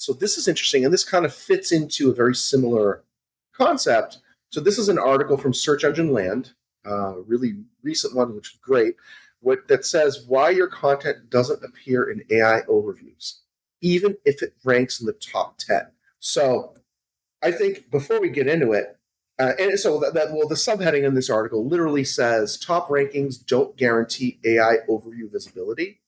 So this is interesting, and this kind of fits into a very similar concept. So this is an article from Search Engine Land, really recent one, which is great, that says why your content doesn't appear in AI overviews, even if it ranks in the top 10. So I think before we get into it, and so the subheading in this article literally says top rankings don't guarantee AI overview visibility.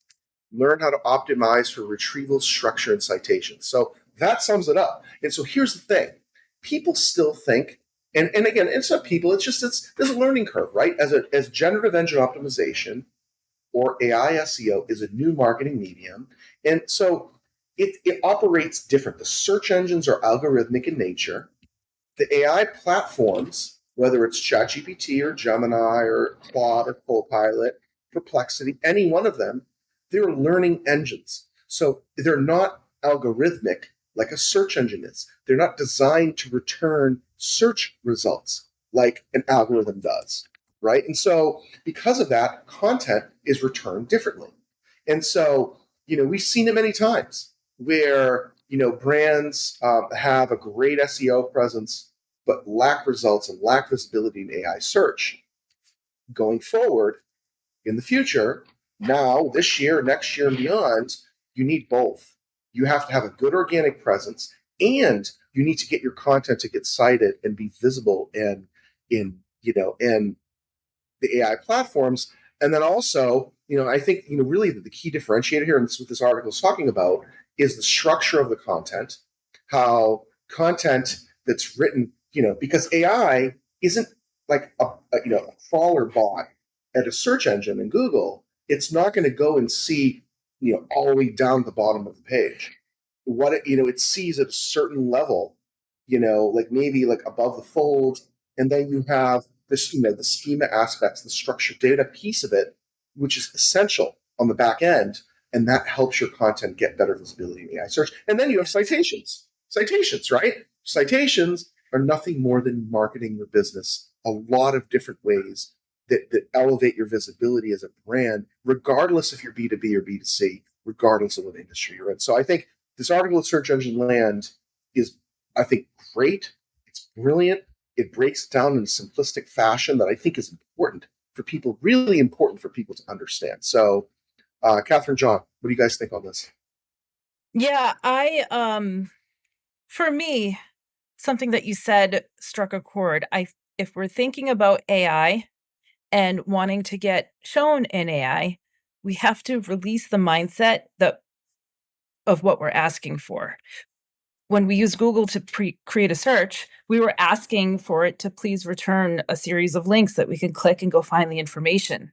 Learn how to optimize for retrieval, structure, and citations. So that sums it up. And so here's the thing. People still think, and again, it's not people, there's a learning curve, right? As generative engine optimization or AI SEO is a new marketing medium. And so it operates different. The search engines are algorithmic in nature. The AI platforms, whether it's ChatGPT or Gemini or Claude or Copilot, Perplexity, any one of them, they're learning engines. So they're not algorithmic like a search engine is. They're not designed to return search results like an algorithm does, right? And so because of that, content is returned differently. And so, we've seen it many times where, brands have a great SEO presence, but lack results and lack visibility in AI search. Going forward, in the future, now, this year, next year, and beyond, you need both. You have to have a good organic presence, and you need to get your content to get cited and be visible in the AI platforms. And then also, I think, really the key differentiator here, and this is what this article is talking about, is the structure of the content, how content that's written, because AI isn't like a crawler bot at a search engine in Google. It's not going to go and see, all the way down the bottom of the page. What it sees at a certain level, like maybe like above the fold, and then you have this, the schema aspects, the structured data piece of it, which is essential on the back end, and that helps your content get better visibility in AI search. And then you have citations. Citations, right? Citations are nothing more than marketing your business a lot of different ways that elevate your visibility as a brand, regardless if you're B2B or B2C, regardless of what industry you're in. So I think this article at Search Engine Land is, I think, great. It's brilliant. It breaks it down in a simplistic fashion that I think is important for people, really important for people to understand. So, Catherine, John, what do you guys think on this? Yeah, for me, something that you said struck a chord. If we're thinking about AI and wanting to get shown in AI, we have to release the mindset of what we're asking for. When we use Google to create a search, we were asking for it to please return a series of links that we can click and go find the information.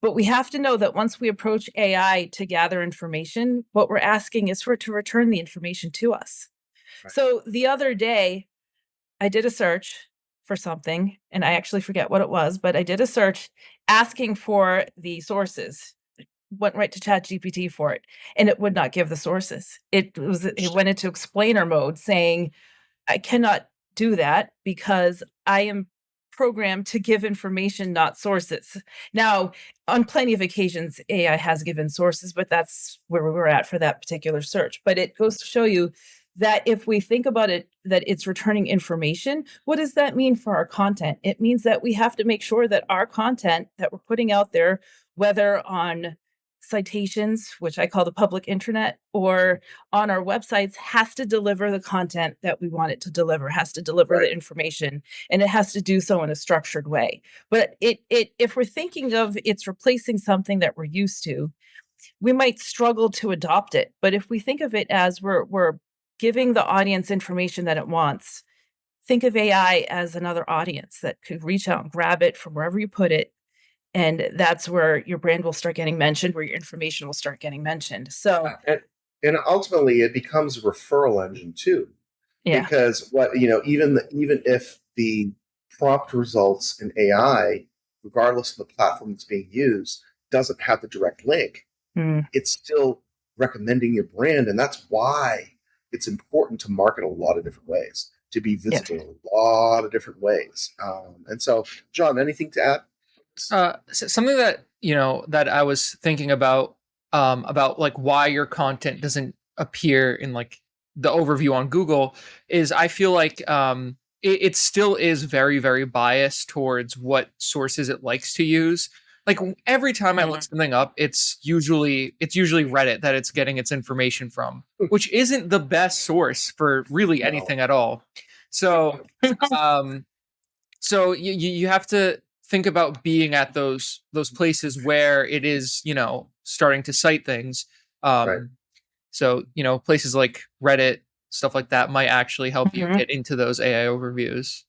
But we have to know that once we approach AI to gather information, what we're asking is for it to return the information to us. Right. So the other day, I did a search for something, and I actually forget what it was, but I did a search asking for the sources. Went right to ChatGPT for it, and it would not give the sources. It went into explainer mode saying, I cannot do that because I am programmed to give information, not sources. Now, on plenty of occasions, AI has given sources, but that's where we were at for that particular search. But it goes to show you that if we think about it, that it's returning information, what does that mean for our content? It means that we have to make sure that our content that we're putting out there, whether on citations, which I call the public internet, or on our websites, has to deliver the content that we want it to deliver, has to deliver Right. the information, and it has to do so in a structured way. But if we're thinking of it's replacing something that we're used to, we might struggle to adopt it. But if we think of it as we're giving the audience information that it wants, think of AI as another audience that could reach out and grab it from wherever you put it, and that's where your brand will start getting mentioned, where your information will start getting mentioned. So, And ultimately, it becomes a referral engine too, yeah. because even if the prompt results in AI, regardless of the platform that's being used, doesn't have the direct link, Mm, it's still recommending your brand, and that's why it's important to market a lot of different ways, to be yeah. visible in a lot of different ways. And so, John, anything to add? Something that that I was thinking about like why your content doesn't appear in like the overview on Google is I feel like it still is very, very biased towards what sources it likes to use. Like every time I look something up, it's usually Reddit that it's getting its information from, which isn't the best source for really anything at all. So so you have to think about being at those places where it is, you know, starting to cite things. Right. So, you know, places like Reddit, stuff like that might actually help you Mhm. get into those AI overviews.